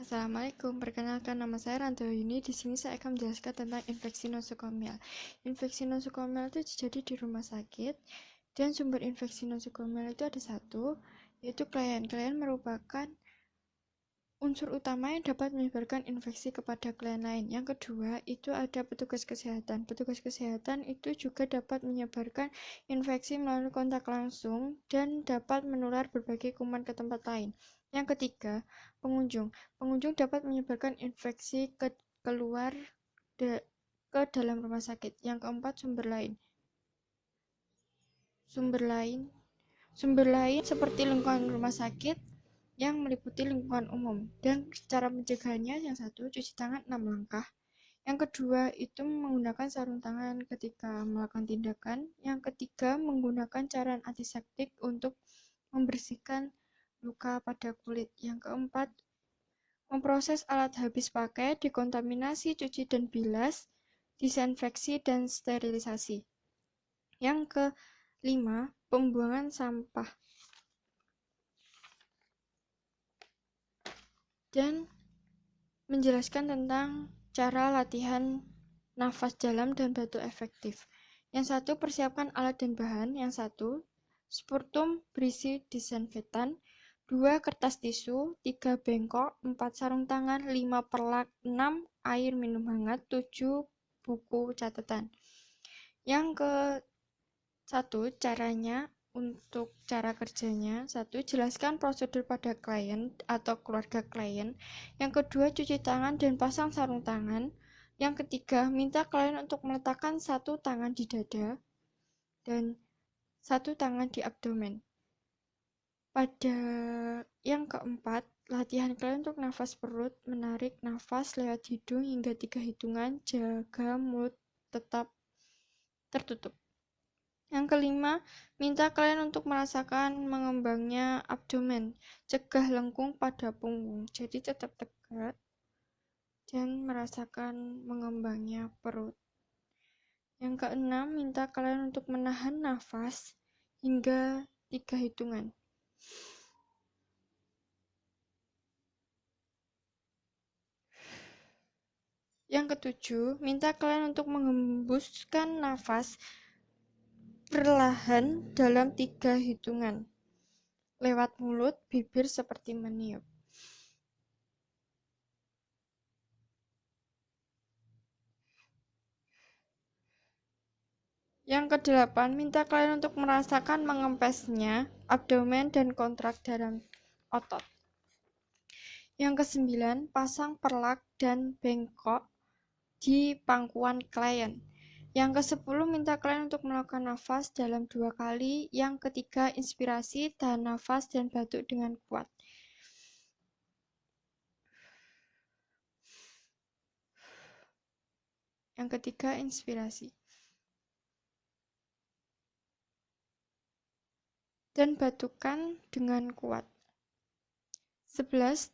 Assalamualaikum, perkenalkan nama saya Ranto Yuni. Di sini saya akan menjelaskan tentang infeksi nosokomial. Infeksi nosokomial itu terjadi di rumah sakit, dan sumber infeksi nosokomial itu ada satu, yaitu klien. Klien merupakan unsur utama yang dapat menyebarkan infeksi kepada klien lain. Yang kedua, itu ada petugas kesehatan. Petugas kesehatan itu juga dapat menyebarkan infeksi melalui kontak langsung dan dapat menular berbagai kuman ke tempat lain. Yang ketiga, pengunjung. Pengunjung dapat menyebarkan infeksi keluar ke dalam rumah sakit. Yang keempat, sumber lain. Sumber lain seperti lingkungan rumah sakit yang meliputi lingkungan umum. Dan cara mencegahnya, yang satu, cuci tangan 6 langkah. Yang kedua, itu menggunakan sarung tangan ketika melakukan tindakan. Yang ketiga, menggunakan cairan antiseptik untuk membersihkan luka pada kulit. Yang keempat, memproses alat habis pakai, dekontaminasi, cuci dan bilas, disinfeksi dan sterilisasi. Yang kelima, pembuangan sampah. Dan menjelaskan tentang cara latihan nafas dalam dan batuk efektif. Yang satu, persiapkan alat dan bahan. Yang satu, spurtum berisi disinfektan. 2, kertas tisu. 3, bengkok. 4, sarung tangan. 5, perlak. 6, air minum hangat. 7, buku catatan. Yang ke satu, caranya. Untuk cara kerjanya, satu, jelaskan prosedur pada klien atau keluarga klien. Yang kedua, cuci tangan dan pasang sarung tangan. Yang ketiga, minta klien untuk meletakkan satu tangan di dada dan satu tangan di abdomen. Pada yang keempat, latihan klien untuk nafas perut, menarik nafas lewat hidung hingga 3 hitungan, jaga mulut tetap tertutup. Yang kelima, minta klien untuk merasakan mengembangnya abdomen, cegah lengkung pada punggung, jadi tetap tegak dan merasakan mengembangnya perut. Yang keenam, minta klien untuk menahan nafas hingga 3 hitungan. Yang ketujuh, minta klien untuk mengembuskan nafas perlahan dalam 3 hitungan lewat mulut, bibir seperti meniup. Yang kedelapan, minta klien untuk merasakan mengempesnya abdomen dan kontrak dalam otot. Yang kesembilan, pasang perlak dan bengkok di pangkuan klien. Yang ke-10, minta klien untuk melakukan nafas dalam 2 kali. Yang ketiga, inspirasi, tahan nafas, dan batuk dengan kuat. Yang ketiga, inspirasi. Dan batukan dengan kuat. 11.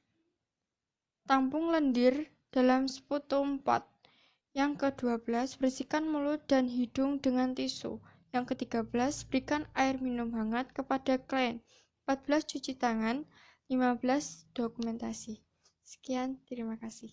Tampung lendir dalam sputum pot. Yang ke-12, bersihkan mulut dan hidung dengan tisu. Yang ke-13, berikan air minum hangat kepada klien. 14, cuci tangan. 15, dokumentasi. Sekian, terima kasih.